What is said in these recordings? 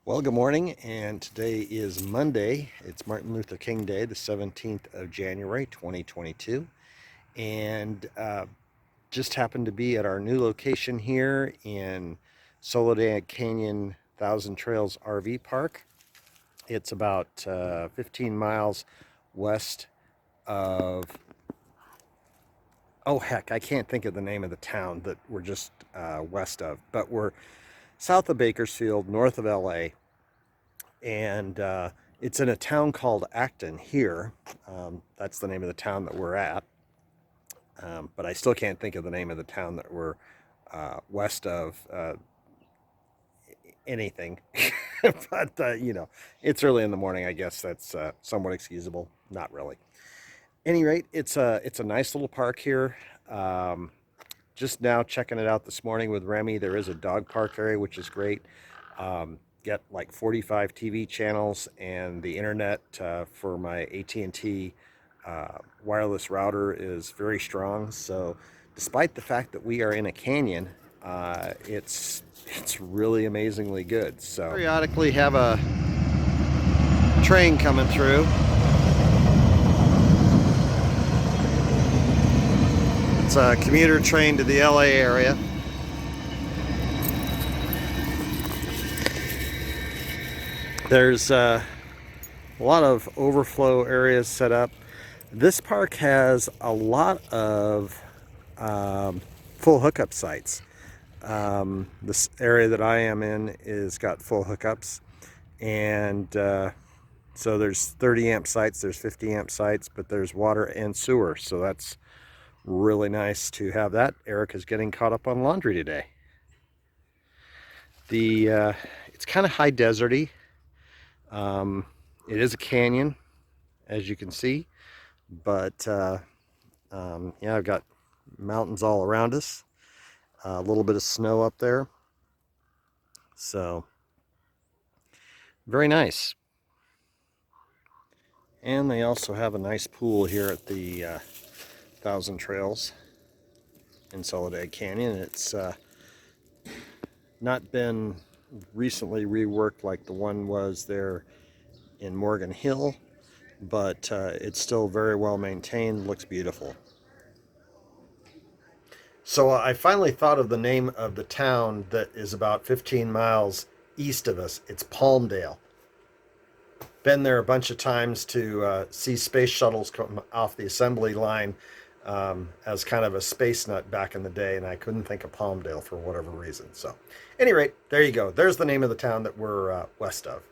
Well, good morning, and today is Monday. It's Martin Luther King Day, the 17th of January, 2022, and just happened to be at our new location here in Soledad Canyon Thousand Trails RV Park. It's about 15 miles west of, oh heck, I can't think of the name of the town that we're just west of, but we're south of Bakersfield, north of LA. And it's in a town called Acton here. That's the name of the town that we're at. But I still can't think of the name of the town that we're west of anything. But, you know, it's early in the morning. I guess that's somewhat excusable. Not really. Any rate, it's a nice little park here. Just now checking it out this morning with Remy. There is a dog park area, which is great. Get like 45 TV channels, and the internet for my AT&T wireless router is very strong. So despite the fact that we are in a canyon, it's really amazingly good. So periodically have a train coming through. It's a commuter train to the LA area. There's a lot of overflow areas set up. This park has a lot of full hookup sites. This area that I am in is got full hookups, and so there's 30 amp sites, there's 50 amp sites, but there's water and sewer, so that's really nice to have that. Erica's getting caught up on laundry today. It's kind of high deserty. It is a canyon, as you can see, but yeah, I've got mountains all around us, a little bit of snow up there, so very nice. And they also have a nice pool here at the Thousand Trails in Soledad Canyon. It's not been recently reworked like the one was there in Morgan Hill, but it's still very well maintained, looks beautiful. So I finally thought of the name of the town that is about 15 miles east of us. It's Palmdale. Been there a bunch of times to see space shuttles come off the assembly line as kind of a space nut back in the day, and I couldn't think of Palmdale for whatever reason. So, at any rate, there you go. There's the name of the town that we're west of.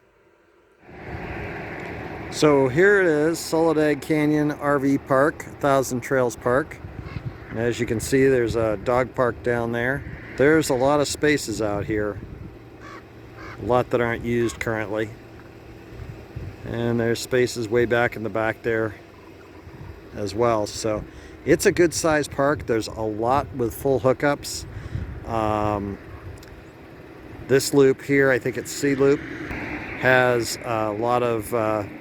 So here it is, Soledad Canyon RV Park, Thousand Trails Park. And as you can see, there's a dog park down there. There's a lot of spaces out here, a lot that aren't used currently. And there's spaces way back in the back there as well. So it's a good sized park. There's a lot with full hookups. This loop here, I think it's C loop, has a lot of,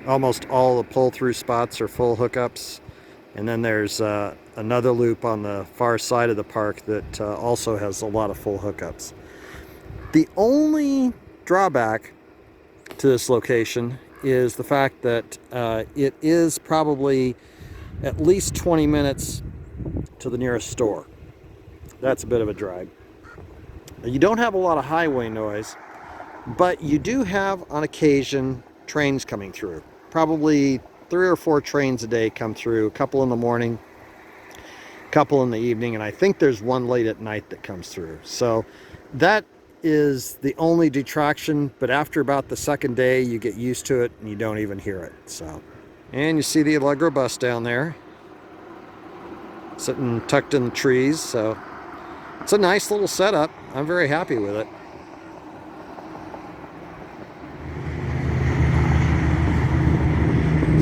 almost all the pull through spots are full hookups. And then there's another loop on the far side of the park that also has a lot of full hookups. The only drawback to this location is the fact that it is probably at least 20 minutes to the nearest store. That's a bit of a drag. You don't have a lot of highway noise, but you do have on occasion trains coming through. Probably 3 or 4 trains a day come through, a couple in the morning, a couple in the evening, and I think there's one late at night that comes through. So that is the only detraction, but after about the second day you get used to it and you don't even hear it. So, and you see the Allegro bus down there sitting tucked in the trees, so it's a nice little setup. I'm very happy with it.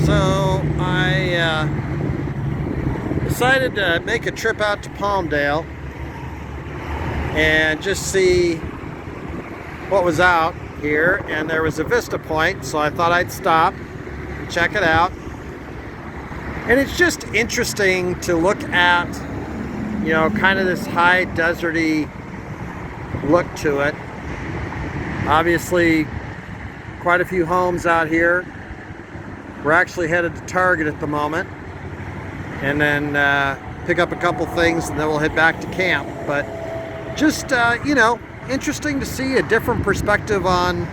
So I decided to make a trip out to Palmdale and just see what was out here, and there was a Vista Point, so I thought I'd stop and check it out. And it's just interesting to look at, you know, kind of this high deserty look to it. Obviously quite a few homes out here. We're actually headed to Target at the moment, and then pick up a couple things, and then we'll head back to camp. But just you know, interesting to see a different perspective on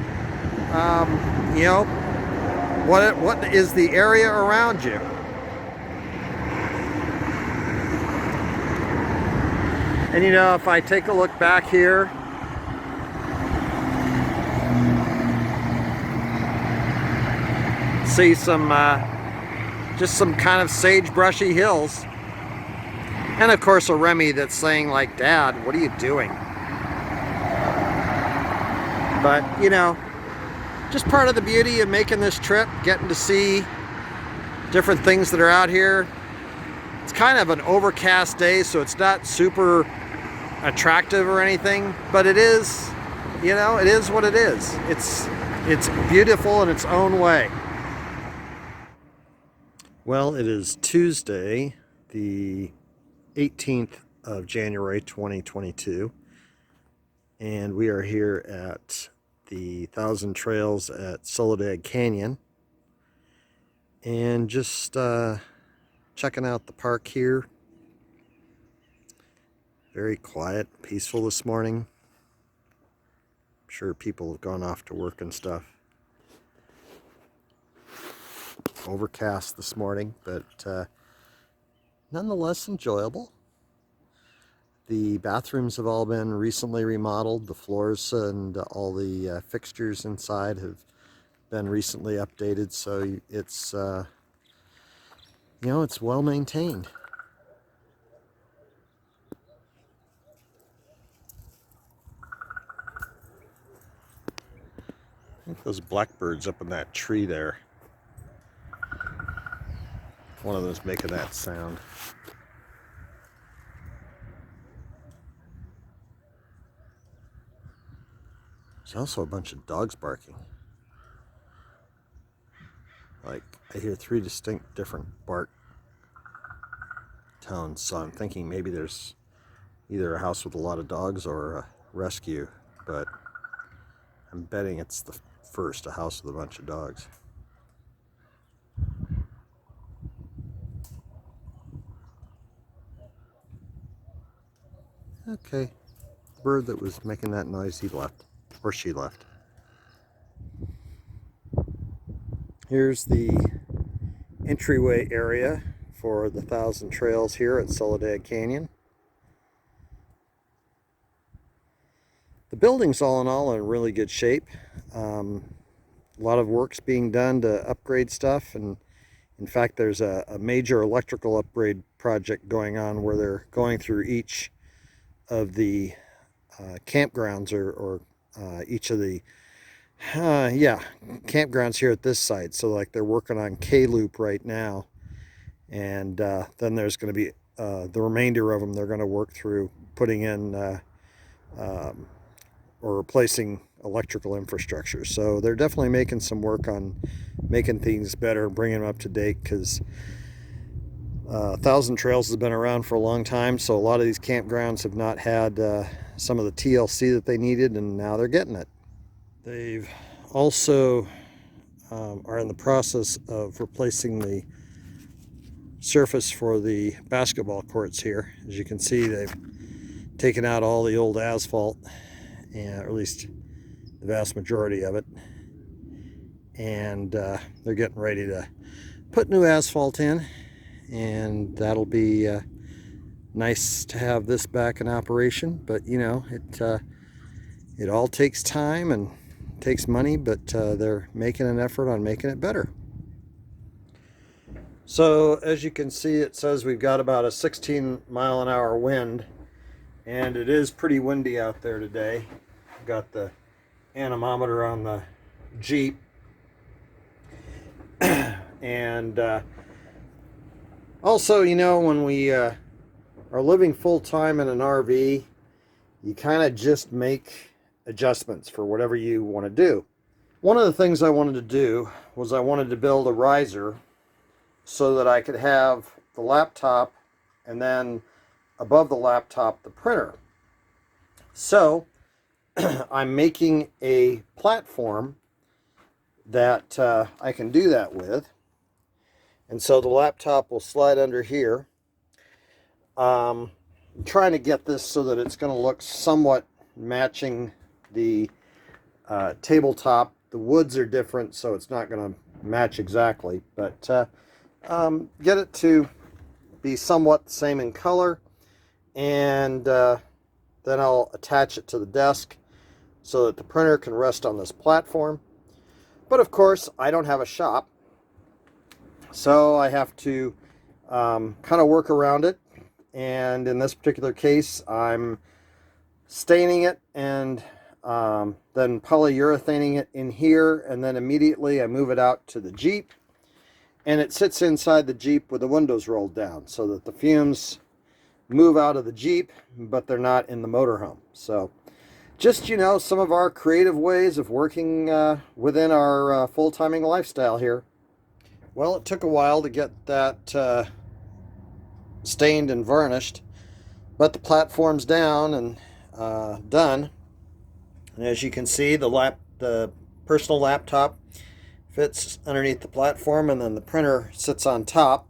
you know, what is the area around you. And you know, if I take a look back here, see some just some kind of sagebrushy hills, and of course a Remy that's saying like, "Dad, what are you doing?" But you know, just part of the beauty of making this trip, getting to see different things that are out here. It's kind of an overcast day, so it's not super attractive or anything, but it is, you know, it is what it is. It's beautiful in its own way. Well, it is Tuesday, the 18th of January 2022, and we are here at the Thousand Trails at Soledad Canyon, and just checking out the park here. Very quiet, peaceful this morning. I'm sure people have gone off to work and stuff. Overcast this morning, but nonetheless enjoyable. The bathrooms have all been recently remodeled. The floors and all the fixtures inside have been recently updated, so it's you know, it's well maintained. I think those blackbirds up in that tree there. One of them's making that sound. There's also a bunch of dogs barking. Like, I hear 3 distinct different bark tones, so I'm thinking maybe there's either a house with a lot of dogs or a rescue, but I'm betting it's the first, a house with a bunch of dogs. Okay, the bird that was making that noise, he left, or she left. Here's the entryway area for the Thousand Trails here at Soledad Canyon. The building's all in all in really good shape. A lot of work's being done to upgrade stuff, and in fact there's a major electrical upgrade project going on where they're going through each of the campgrounds or each of the campgrounds here at this site. So like they're working on K-Loop right now, and then there's going to be the remainder of them they're going to work through putting in or replacing electrical infrastructure. So they're definitely making some work on making things better, bringing them up to date, because Thousand Trails has been around for a long time, so a lot of these campgrounds have not had some of the TLC that they needed, and now they're getting it. They've also are in the process of replacing the surface for the basketball courts here. As you can see, they've taken out all the old asphalt, or at least the vast majority of it, and they're getting ready to put new asphalt in, and that'll be nice to have this back in operation. But you know, it all takes time and takes money, but they're making an effort on making it better. So as you can see, it says we've got about a 16-mile-an-hour wind, and it is pretty windy out there today. I've got the anemometer on the Jeep, and also, you know, when we are living full-time in an RV, you kind of just make adjustments for whatever you want to do. One of the things I wanted to do was I wanted to build a riser so that I could have the laptop, and then above the laptop the printer. So I'm making a platform that I can do that with. And so the laptop will slide under here. I'm trying to get this so that it's going to look somewhat matching the tabletop. The woods are different, so it's not going to match exactly, but get it to be somewhat the same in color, and then I'll attach it to the desk so that the printer can rest on this platform. But of course, I don't have a shop, so I have to kind of work around it. And in this particular case, I'm staining it and then polyurethaning it in here, and then immediately I move it out to the Jeep, and it sits inside the Jeep with the windows rolled down so that the fumes move out of the Jeep, but they're not in the motorhome. So just, you know, some of our creative ways of working within our full-timing lifestyle here. Well, it took a while to get that stained and varnished, but the platform's down and done. And as you can see, the personal laptop fits underneath the platform, and then the printer sits on top.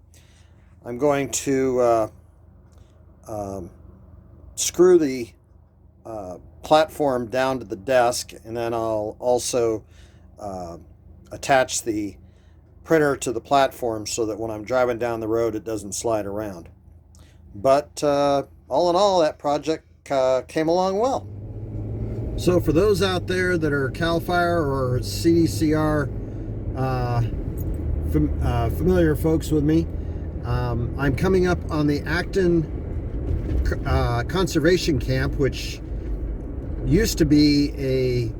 I'm going to screw the platform down to the desk, and then I'll also attach the printer to the platform so that when I'm driving down the road it doesn't slide around. But all in all, that project came along well. So for those out there that are CAL FIRE or CDCR familiar folks with me, I'm coming up on the Acton Conservation Camp, which used to be a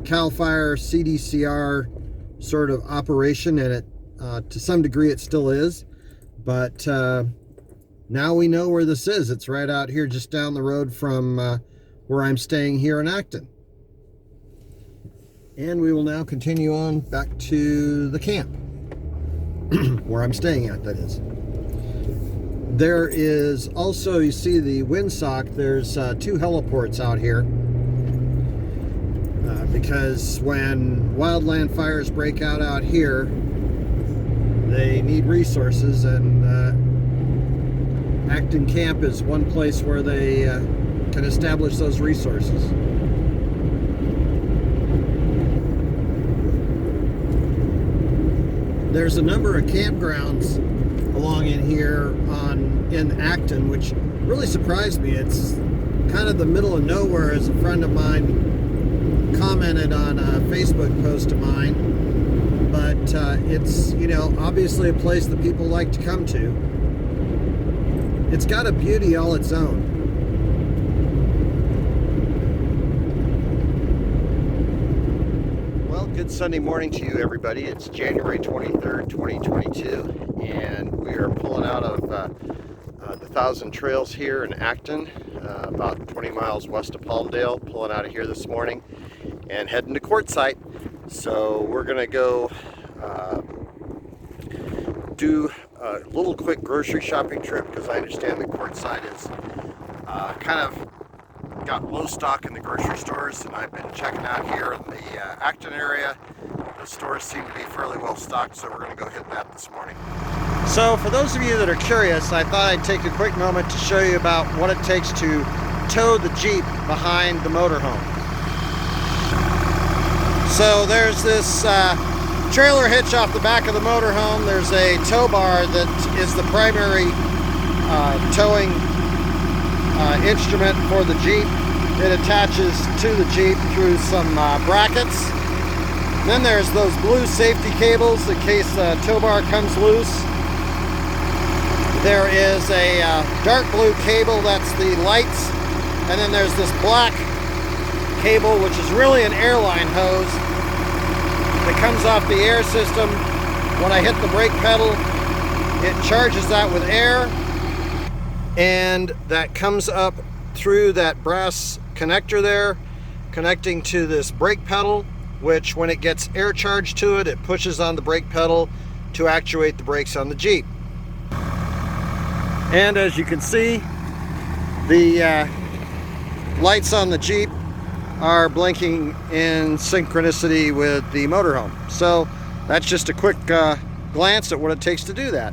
CAL FIRE CDCR sort of operation, and it to some degree it still is, but now we know where this is. It's right out here just down the road from where I'm staying here in Acton. And we will now continue on back to the camp where I'm staying at, that is. There is also, you see the windsock, there's 2 heliports out here because when wildland fires break out here, they need resources, and Acton Camp is one place where they can establish those resources. There's a number of campgrounds along in here in Acton, which really surprised me. It's kind of the middle of nowhere, as a friend of mine commented on a Facebook post of mine. But it's, you know, obviously a place that people like to come to. It's got a beauty all its own. Well, good Sunday morning to you, everybody. It's January 23rd, 2022, and we are pulling out of the Thousand Trails here in Acton, about 20 miles west of Palmdale, pulling out of here this morning and heading to Quartzsite. So we're going to go do a little quick grocery shopping trip, because I understand that Quartzsite is kind of got low stock in the grocery stores, and I've been checking out here in the Acton area. The stores seem to be fairly well stocked, so we're going to go hit that this morning. So for those of you that are curious, I thought I'd take a quick moment to show you about what it takes to tow the Jeep behind the motorhome. So there's this trailer hitch off the back of the motorhome. There's a tow bar that is the primary towing instrument for the Jeep. It attaches to the Jeep through some brackets. And then there's those blue safety cables in case the tow bar comes loose. There is a dark blue cable, that's the lights. And then there's this black cable, which is really an airline hose that comes off the air system. When I hit the brake pedal, it charges that with air, and that comes up through that brass connector there, connecting to this brake pedal, which when it gets air charged to it, it pushes on the brake pedal to actuate the brakes on the Jeep. And as you can see, the lights on the Jeep are blinking in synchronicity with the motorhome. So that's just a quick glance at what it takes to do that.